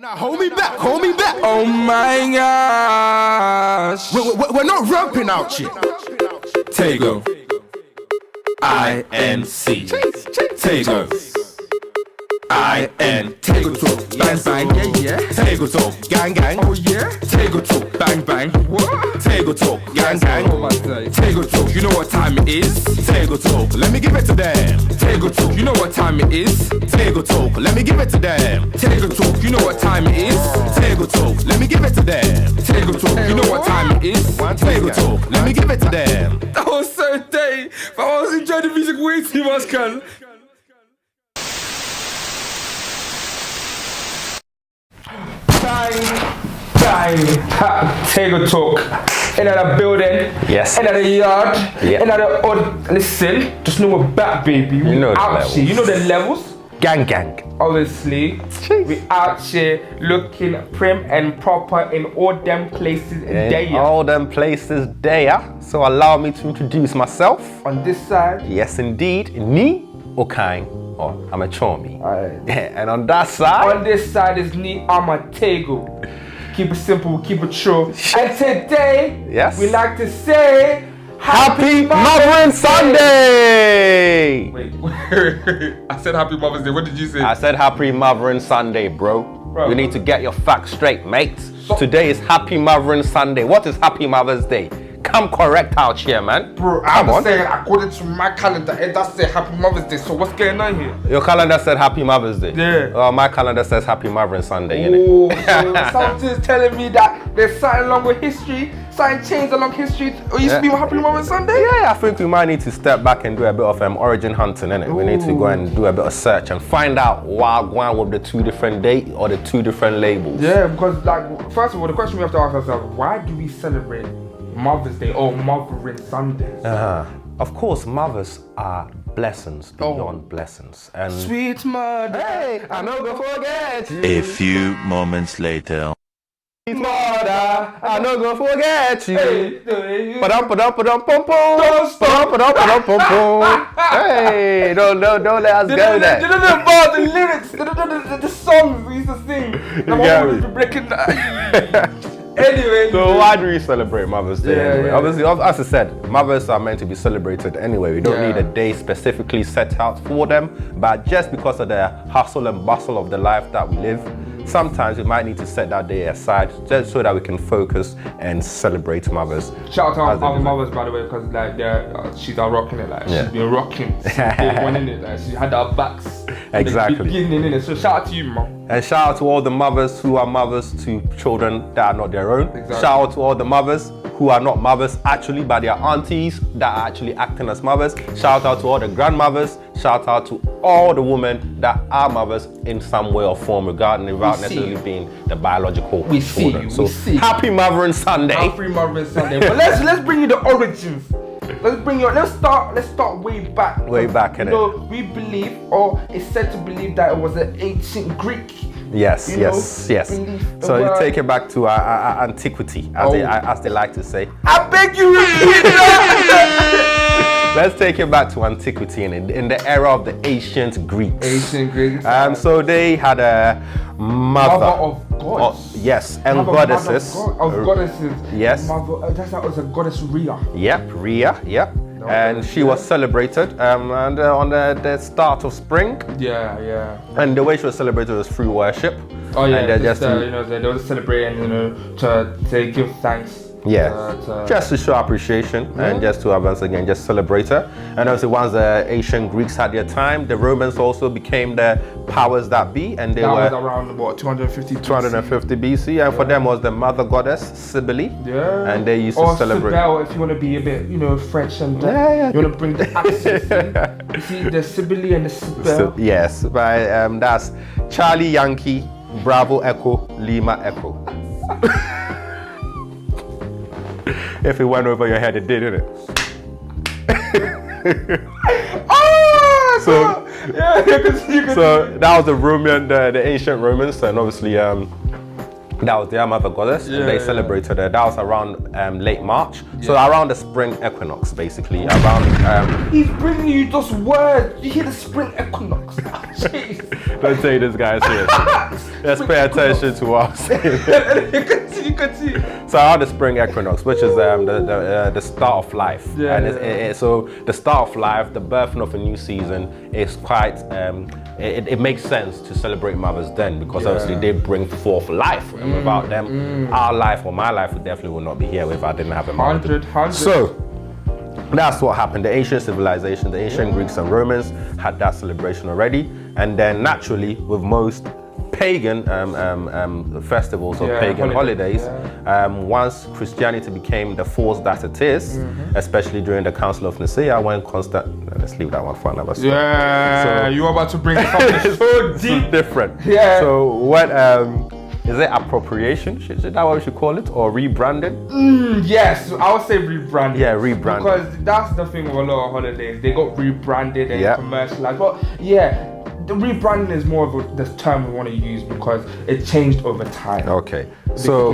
Now hold me back, hold me back. Oh my gosh. We're not ramping out shit. Tago. I-N-C. Tago. I-N. Tago talk. Bang bang. Yeah. Tago talk. Gang gang. Oh yeah. Tago talk. Bang bang. What? Tago talk. Gang gang. Tago talk. You know what time it is? Tago talk. Let me give it to them. Tago talk. You know what time it is? Tago talk. Let me give it to them. Tago talk. You know what time it is? Tago talk. Let me give it to them. Tago talk. You know what time it is? Tago talk. Let me give it to them. That was so day. But I was enjoying the music way too much, can. Bang, Tago talk. In the building, yes. In the yard, yeah. In the listen, just know we're back, baby. We out here. You know the levels? Gang gang. Obviously, jeez. We out here looking prim and proper in all them places there. All them places there. So allow me to introduce myself. On this side. Yes, indeed. Ni Okain. Or I'm a Chomi. Right. And on that side. On this side is Ni Tago. Keep it simple, keep it true. And today, yes, we like to say Happy Mother's Sunday! Wait, I said Happy Mother's Day. What did you say? I said Happy Mother's Sunday, bro. You need to get your facts straight, mate. Today is Happy Mother's Sunday. What is Happy Mother's Day? Come correct out here, man. Bro, I'm saying according to my calendar, it does say Happy Mother's Day. So what's going on here? Your calendar said Happy Mother's Day. Yeah. Oh, my calendar says Happy Mother's Sunday, oh, innit? So something's telling me that there's something along with history, something changed along history. It used to be Happy Mother's Sunday? Yeah, I think we might need to step back and do a bit of origin hunting, innit? We need to go and do a bit of search and find out why going with the two different dates or the two different labels. Yeah, because like, first of all, the question we have to ask ourselves, why do we celebrate Mother's Day or Mother's Sunday? Of course, mothers are blessings beyond blessings. And sweet mother, hey, I'm not gonna forget you. A few moments later. Sweet mother, I'm not gonna forget you. Hey, hey, don't let us go there. The lyrics, the songs we used to sing. Breaking that. Anyway, so why do we celebrate Mother's Day anyway? Yeah. Obviously, as I said, mothers are meant to be celebrated anyway. We don't need a day specifically set out for them, but just because of the hustle and bustle of the life that we live, sometimes we might need to set that day aside just so that we can focus and celebrate mothers. Shout out to our mothers, by the way, because like she's rocking it. Like she's been rocking since day one, innit? Like she had our backs. Exactly. The beginning, innit? So shout out to you, mom. And shout out to all the mothers who are mothers to children that are not their own. Exactly. Shout out to all the mothers who are not mothers actually, but they are aunties that are actually acting as mothers. Shout out to all the grandmothers. Shout out to all the women that are mothers in some way or form, without necessarily being the biological children. So Happy Mother's Sunday. Happy Mother's Sunday. But let's bring you the origins. Let's start way back. Way back, innit? You know, we believe, or it's said to believe, that it was an ancient Greek. Yes. So you take it back to antiquity, as they like to say. I beg you repeat that. Let's take it back to antiquity in the era of the ancient Greeks. Ancient Greeks. So they had a mother of gods. Yes, and goddesses. Of goddesses. Yes. That was a goddess Rhea. Yep, Rhea. Yep. And she was celebrated and on the start of spring. Yeah. And the way she was celebrated was through worship. Oh yeah, and they were celebrating, to give thanks. Yeah, just to show appreciation and just to once again just celebrate her. And obviously, once the ancient Greeks had their time, the Romans also became the powers that be, and they were around what 250 BC. And for them was the mother goddess Cybele. Yeah, and they used to celebrate. Or if you want to be a bit, French and you want to bring the accents in. You see the Cybele and the Cybele. Yes, but that's Charlie Yankee Bravo Echo Lima Echo. If it went over your head, it did, didn't it? So that was the Roman, the ancient Romans, and obviously that was their mother goddess. And they celebrated her. That was around late March, so around the spring equinox, basically. Around. He's bringing you those words. You hear the spring equinox? Jeez. Don't take this guy seriously. Let's pay attention to what I'm saying. Continue. So I had the spring equinox, which is the start of life. Yeah, And so the start of life, the birthing of a new season is quite, it makes sense to celebrate mothers then, because obviously they bring forth life. And without them, our life or my life definitely would not be here if I didn't have a mother. 100. So that's what happened. The ancient civilization, the ancient Greeks and Romans had that celebration already. And then naturally, with most pagan festivals or pagan holidays, once Christianity became the force that it is, especially during the Council of Nicaea, when let's leave that one for another story. Yeah, you were about to bring something so deep. It's different. Yeah. So what is it appropriation? Is that what we should call it, or rebranded? Yes, I would say rebranded. Yeah, rebranded. Because that's the thing with a lot of holidays. They got rebranded and commercialized. But yeah, the rebranding is more of the term we want to use because it changed over time. Okay, so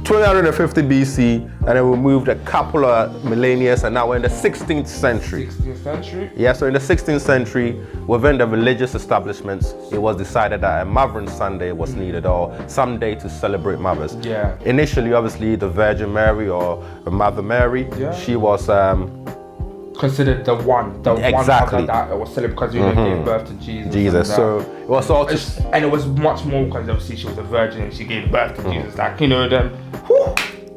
250 BC, and then we moved a couple of millennia, and now we're in the 16th century. 16th century? Yeah, so in the 16th century, within the religious establishments, it was decided that a Mothering Sunday was needed, or some day to celebrate mothers. Yeah. Initially, obviously, the Virgin Mary or Mother Mary, she was considered the one exactly. mother that was celebrated because you know gave birth to Jesus. Jesus. So it was all just, and it was much more because obviously she was a virgin and she gave birth to Jesus. Like, you know, then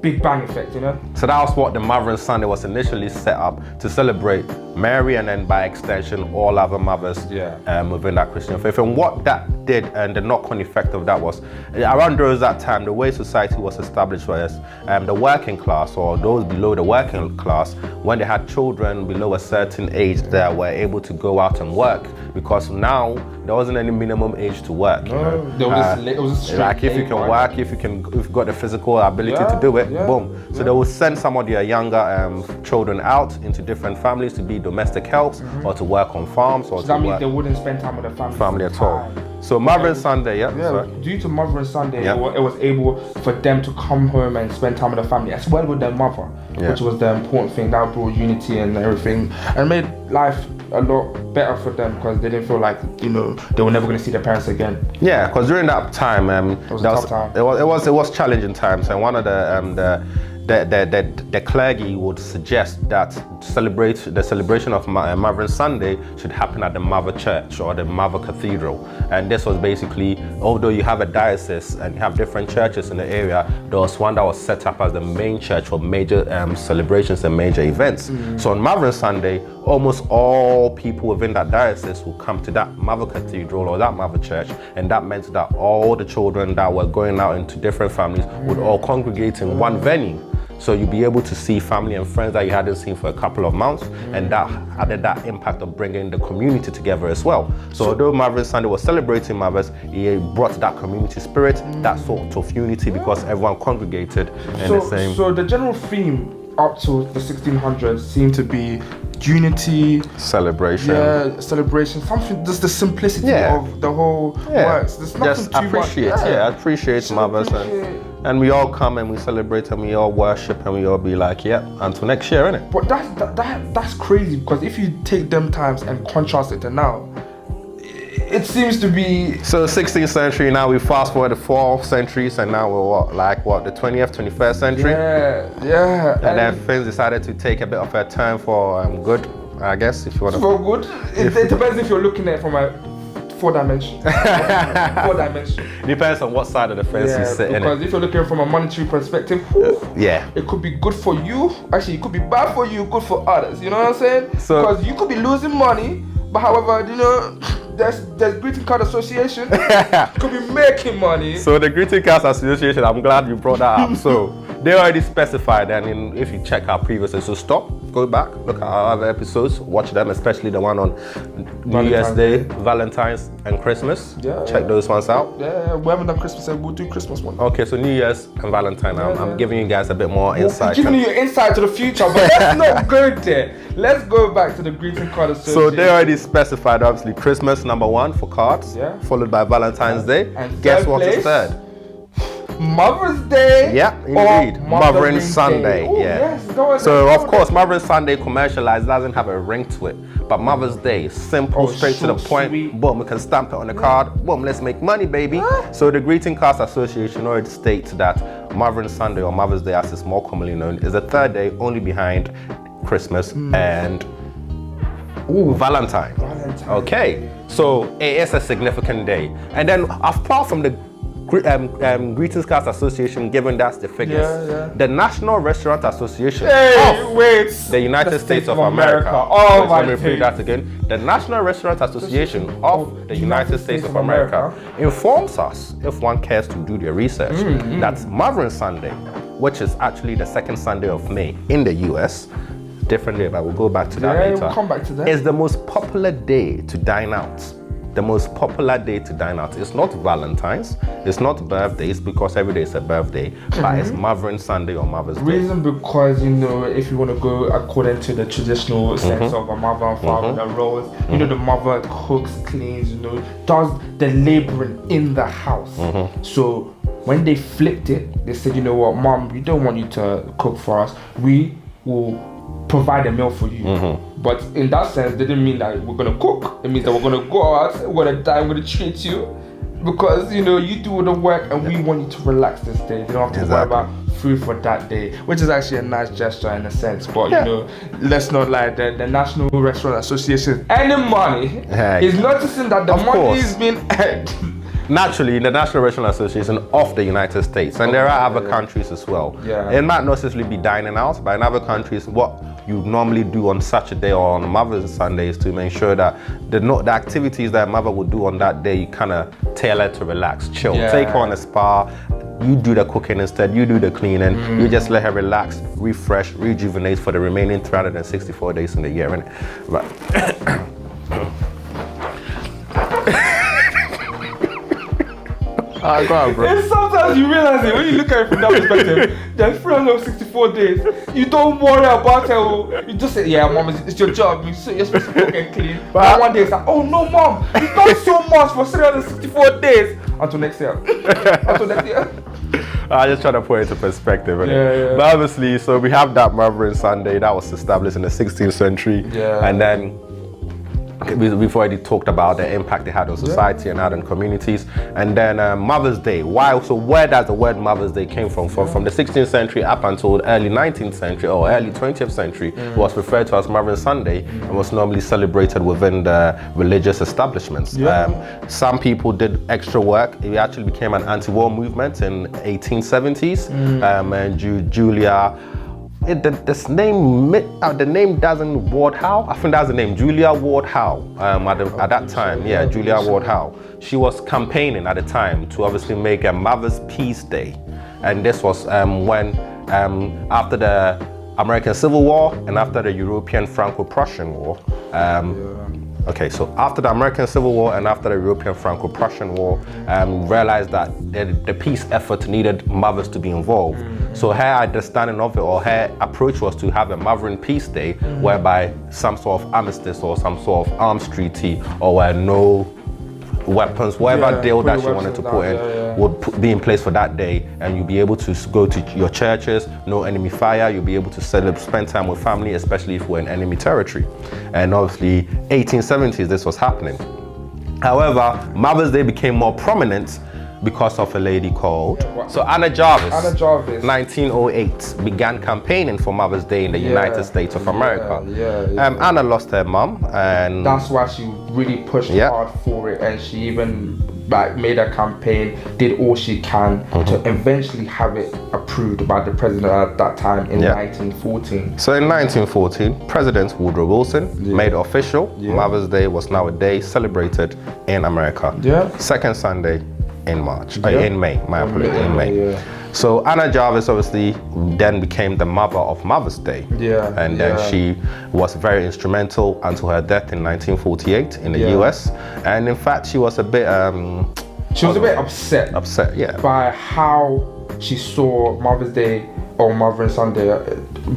big bang effect, you know. So that was what the Mothering Sunday was initially set up to celebrate Mary, and then by extension all other mothers within that Christian faith. And what that did, and the knock-on effect of that was, around that time, the way society was established was the working class, or those below the working class, when they had children below a certain age, they were able to go out and work, because now there wasn't any minimum age to work. You know? It was a straight like if you can work, if you've got the physical ability to do it, boom. So they will send some of their younger children out into different families to be domestic helps, or to work on farms, or so that means they wouldn't spend time with their family at all. So Mothering Sunday, due to Mothering Sunday, it was able for them to come home and spend time with their family as well with their mother, which was the important thing. That brought unity and everything, and made life a lot better for them because they didn't feel like, you know, they were never going to see their parents again. Yeah, because during that time, it was a tough time. It was challenging times, and one of the clergy would suggest that the celebration of Mothering Sunday should happen at the Mother Church or the Mother Cathedral. And this was basically, although you have a diocese and you have different churches in the area, there was one that was set up as the main church for major celebrations and major events. So on Mothering Sunday, almost all people within that diocese will come to that Mother Cathedral or that Mother Church, and that meant that all the children that were going out into different families would all congregate in one venue. So you'll be able to see family and friends that you hadn't seen for a couple of months, and that added that impact of bringing the community together as well. So although Mothering Sunday was celebrating mothers, it brought that community spirit, that sort of unity, because everyone congregated in the same. So the general theme up to the 1600s seemed to be unity, celebration, something, just the simplicity of the whole works. There's nothing just appreciate mothers, and we all come and we celebrate and we all worship and we all be like, until next year, innit? But that's crazy, because if you take them times and contrast it to now, it seems to be... So 16th century, now we fast forward to 4 centuries, and now we're the 20th, 21st century? Yeah. And then things decided to take a bit of a turn for good, I guess, if you want to... For good? It depends if you're looking at it from a 4-dimension. 4-dimension. Depends on what side of the fence you sit in. Because if you're looking from a monetary perspective, it could be good for you. Actually, it could be bad for you, good for others. You know what I'm saying? Because you could be losing money, but however, you know, there's greeting card association. Could be making money. So the greeting cards association, I'm glad you brought that up. So they already specified, and if you check our previous episodes, go back, look at our other episodes, watch them, especially the one on New Year's Day, Valentine's and Christmas. Check those ones out. Yeah, we haven't done Christmas, so we'll do Christmas one. Okay, so New Year's and Valentine. I'm giving you guys a bit more insight. Giving you insight to the future, but let's not go there. Let's go back to the greeting card association. So they already specified, obviously, Christmas #1 for cards, followed by Valentine's Day. And guess what is third? Mother's Day. Yeah, indeed. Mothering Sunday. Ooh, Yeah. Yes, So of course, Mothering Sunday commercialized doesn't have a ring to it, but Mother's Day, simple, straight to the short, point. sweet. Boom, we can stamp it on the card. Boom, let's make money, baby. So the Greeting Cards Association already states that Mothering Sunday, or Mother's Day as it's more commonly known, is the third day only behind Christmas and Valentine. Okay, so it is a significant day. And then apart from the Greetings Cards Association, given that's the figures, the National Restaurant Association of the United States of America. Oh my Let me repeat that again. The National Restaurant Association of the United States of America informs us, if one cares to do their research, that Mothering Sunday, which is actually the second Sunday of May in the US, different day, but we'll go back to that later. We'll come back to that. Is the most popular day to dine out. The most popular day to dine out. It's not Valentine's, it's not birthdays, because every day is a birthday, but it's Mothering Sunday or Mother's Day. Reason because, you know, if you want to go according to the traditional sense of a mother and father, the roles, you know, the mother cooks, cleans, you know, does the laboring in the house. So when they flipped it, they said, you know what, Mom, we don't want you to cook for us. We will provide a meal for you. But in that sense, they didn't mean that we're gonna cook. It means that we're gonna go out, we're gonna dine, we're gonna treat you, because you know you do all the work and we want you to relax this day. You don't have to worry about food for that day, which is actually a nice gesture in a sense. But you know, let's not lie, the National Restaurant Association and the money is noticing that the money is being earned. Naturally, the National Restaurant Association of the United States, and there are other countries as well. It might not necessarily be dining out, but in other countries, what you normally do on Saturday or on Mother's Sunday is to make sure that the activities that mother would do on that day, you kind of tailor to relax, chill, take her on a spa. You do the cooking instead, you do the cleaning, you just let her relax, refresh, rejuvenate for the remaining 364 days in the year, innit? Right. Go on, bro. And sometimes you realize it when you look at it from that perspective. There's 364 days. You don't worry about it. You just say, yeah, Mom, it's your job. You're supposed to cook and clean. But one day it's like, oh no, Mom, you've done so much for 364 days. Until next year. Until next year. I just trying to put it into perspective. But obviously, so we have that Mothering Sunday that was established in the 16th century. And then we've already talked about the impact it had on society and had on communities. And then Mother's Day. Why? So where does the word Mother's Day came from? From the 16th century up until the early 19th century or early 20th century, it was referred to as Mothering Sunday and was normally celebrated within the religious establishments. Some people did extra work. It actually became an anti-war movement in 1870s. And Julia. The name doesn't Ward Howe. I think that's the name, Julia Ward Howe. At that time, Julia Ward Howe. She was campaigning at the time to obviously make a Mother's Peace Day, and this was when after the American Civil War and after the European Franco-Prussian War. Okay, so after the American Civil War and after the European Franco-Prussian War, realized that the peace effort needed mothers to be involved. So her understanding of it, or her approach, was to have a Mothering Peace Day, whereby some sort of armistice or some sort of arms treaty or no weapons, whatever deal that she wanted to put in would be in place for that day, and you'll be able to go to your churches, no enemy fire, you'll be able to spend time with family, especially if we're in enemy territory. And obviously 1870s this was happening. However, Mother's Day became more prominent because of a lady called Anna Jarvis. 1908 began campaigning for Mother's Day in the United States of America. Anna lost her mom, and that's why she really pushed hard for it, and she even made a campaign, did all she can to eventually have it approved by the president at that time in 1914. So in 1914, President Woodrow Wilson made it official. Mother's Day was now a day celebrated in America. Second Sunday in March, in May, in May. So Anna Jarvis obviously then became the mother of Mother's Day. And then she was very instrumental until her death in 1948 in the US. And in fact, she was a bit upset by how she saw Mother's Day or Mothering Sunday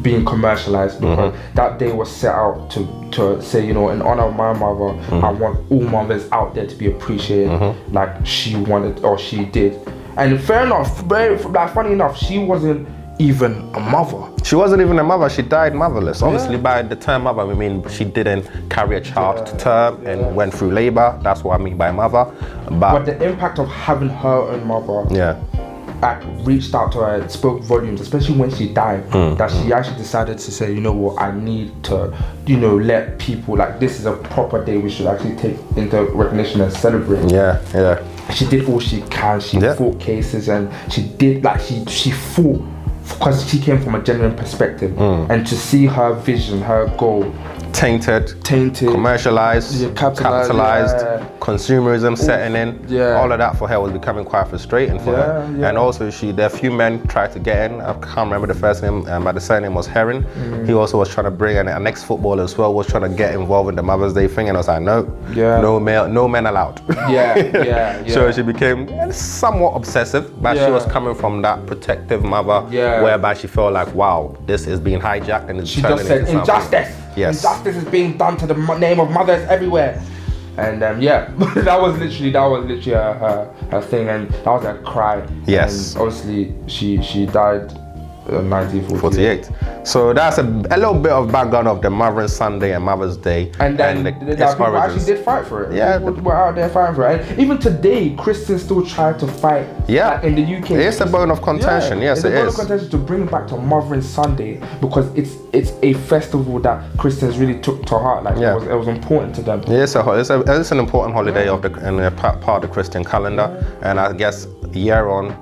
being commercialized, because that day was set out to say, you know, in honor of my mother, I want all mothers out there to be appreciated like she wanted or she did. And fair enough, like funny enough, she wasn't even a mother. She wasn't even a mother, she died motherless. Obviously, by the term mother, we mean she didn't carry a child to term and went through labor. That's what I mean by mother. But the impact of having her own mother reached out to her, it spoke volumes, especially when she died, that she actually decided to say, you know what, I need to, you know, let people, like, this is a proper day we should actually take into recognition and celebrate. She did all she can. She fought cases, and she did, like, she fought because she came from a genuine perspective, and to see her vision, her goal tainted, commercialized, capitalized, consumerism setting in. All of that for her was becoming quite frustrating for her. And also, there a few men tried to get in. I can't remember the first name, but the surname was Heron. He also was trying to bring in an ex-footballer as well, was trying to get involved in the Mother's Day thing, and I was like, no men allowed. So she became somewhat obsessive, but she was coming from that protective mother, whereby she felt like, wow, this is being hijacked and she just said injustice. Injustice is being done to the name of mothers everywhere. And that was literally her thing, and that was her cry. Yes. And obviously she died in 1948. So that's a little bit of background of the Mothering Sunday and Mother's Day. And then people actually did fight for it. People were out there fighting for it. And even today, Christians still try to fight. In the UK. It's a bone of contention. Yes, it is. It's a bone of contention to bring back to Mothering Sunday, because it's a festival that Christians really took to heart. Like it was important to them. It's an important holiday of part of the Christian calendar, and I guess year on,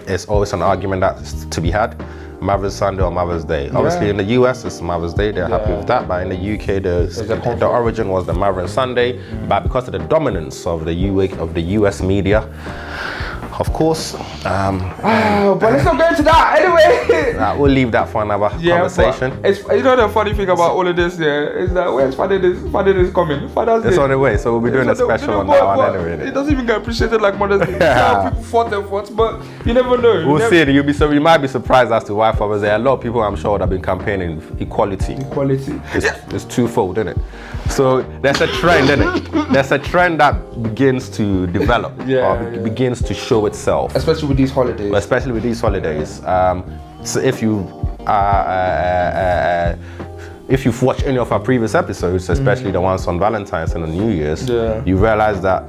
it's always an argument that's to be had. Mother's Sunday or Mother's Day. Obviously in the US it's Mother's Day, they're happy with that, but in the UK the origin was the Mothering Sunday, but because of the dominance of the US media, of course. But let's not go into that anyway. We'll leave that for another conversation. It's, you know, the funny thing about all of this is that where's Father Day coming? Father's Day. It's on the way, so we'll be doing a special one now anyway. It doesn't even get appreciated like Mother's Day. People fought, but you never know. We'll see it. You might be surprised as to why Father's Day. A lot of people, I'm sure, have been campaigning equality. It's twofold, isn't it? So there's a trend, isn't it? There's a trend that begins to develop, begins to show itself, especially with these holidays. So if you've watched any of our previous episodes, especially the ones on Valentine's and on New Year's, you realize that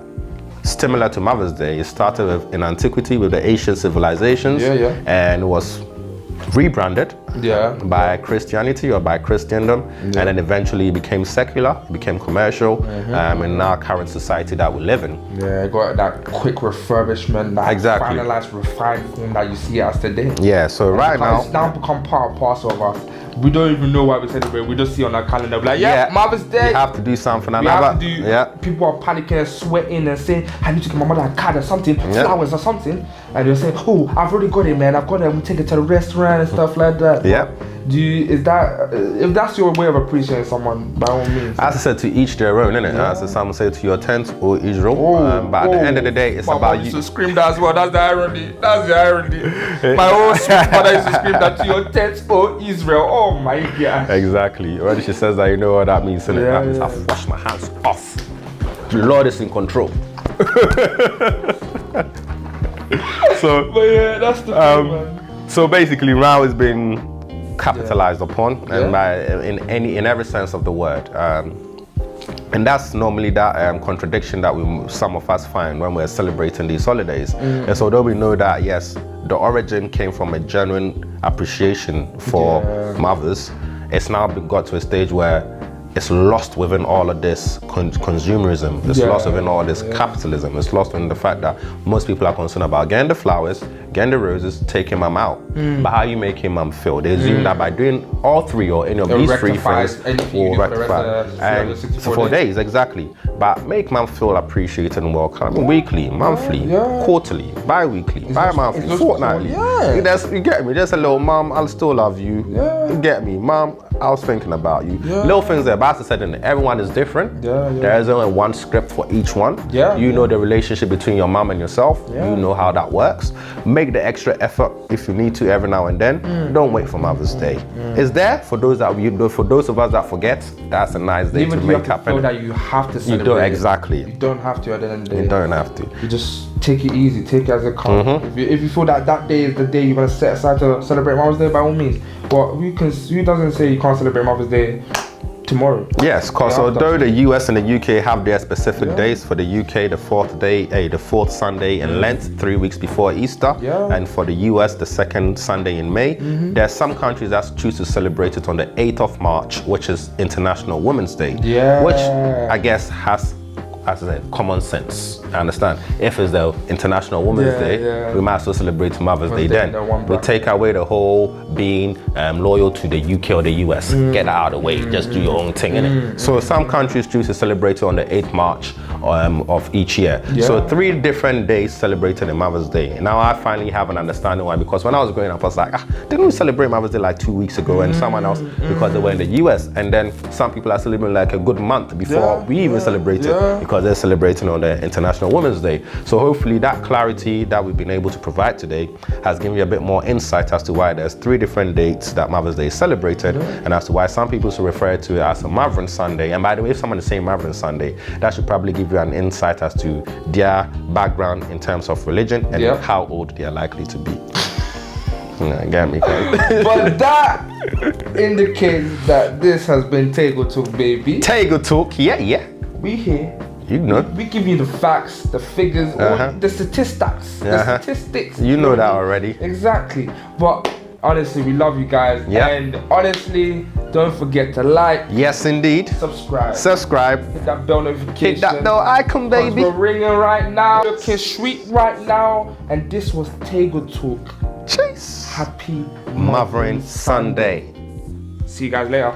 similar to Mother's Day, it started in antiquity with the Asian civilizations, and was rebranded by Christianity or by Christendom, and then eventually became secular, became commercial, in our current society that we live in. Got that quick refurbishment, that finalized, refined form that you see as today. So right now it's now become part and parcel of us. We don't even know why we celebrate. We just see on our calendar, like, Mother's Day. You have to do something. People are panicking and sweating and saying, I need to get my mother a card or something, flowers or something. And you're saying, oh, I've already got it, man. I've got it. We take it to the restaurant and stuff like that. If that's your way of appreciating someone, by all means. As I said, to each their own, innit? As some say, to your tent or Israel. But at the end of the day, it's about you. To scream that as well. That's the irony. My own mother used to scream that to your tent or Israel. Oh my God. Exactly. When she says that, you know what that means, innit? That means I've washed my hands off. The Lord is in control. That's the thing, man. So basically, now is being capitalized upon, and in every sense of the word, and that's normally that contradiction that some of us find when we're celebrating these holidays. And so although we know that yes, the origin came from a genuine appreciation for mothers, it's now got to a stage where it's lost within all of this consumerism. It's lost within all this capitalism. It's lost in the fact that most people are concerned about getting the flowers, getting the roses, taking mom out. But how you making mom feel? They assume that by doing all three or any of these three things will rectify. And so 4 days, exactly. But make mom feel appreciated and welcome. Weekly, monthly, quarterly, bi-weekly, bi-monthly, fortnightly. You get me? Just a little, mom, I'll still love you. You get me? Mom, I was thinking about you. Little things that Pastor said, everyone is different. There is only one script for each one. You know the relationship between your mom and yourself. You know how that works. Make the extra effort if you need to every now and then. Don't wait for Mother's Day. It's there for those of us that forget. That's a nice day to make happen. That you have to celebrate. You don't, exactly. You don't have to at the end of the day. You don't have to. You just take it easy, take it as it comes. If you feel that that day is the day you're gonna set aside to celebrate Mother's Day, by all means. But who doesn't say you can't celebrate Mother's Day tomorrow? Yes, because although the US and the UK have their specific days, for the UK the fourth Sunday in Lent, 3 weeks before Easter, and for the US the second Sunday in May. There's some countries that choose to celebrate it on the 8th of March, which is International Women's Day, which I guess has, as I said, common sense. I understand. If it's the International Women's Day, we might as well celebrate Mother's Day then. We take away the whole being loyal to the UK or the US. Get that out of the way. Just do your own thing, innit? So some countries choose to celebrate it on the 8th March of each year. So 3 different days celebrated in Mother's Day. And now I finally have an understanding why. Because when I was growing up, I was like, didn't we celebrate Mother's Day like 2 weeks ago? And someone else, because they were in the US. And then some people are celebrating like a good month before we even celebrated, because they're celebrating on the International Women's Day. So hopefully that clarity that we've been able to provide today has given you a bit more insight as to why there's 3 different dates that Mother's Day is celebrated, and as to why some people refer to it as a Mothering Sunday. And by the way, if someone is saying Mothering Sunday, that should probably give you an insight as to their background in terms of religion and how old they are likely to be. Get me, but that indicates that this has been TAGOE Talk, baby. TAGOE Talk, yeah. We here. You know. We give you the facts, the figures, all the statistics. The statistics. You know that already. Exactly. But honestly, we love you guys. And honestly, don't forget to like. Yes, indeed. Subscribe. Hit that bell notification. Hit that bell icon, baby. We're ringing right now. Looking sweet right now. And this was TAGOE Talk. Cheers. Happy Mothering Sunday. See you guys later.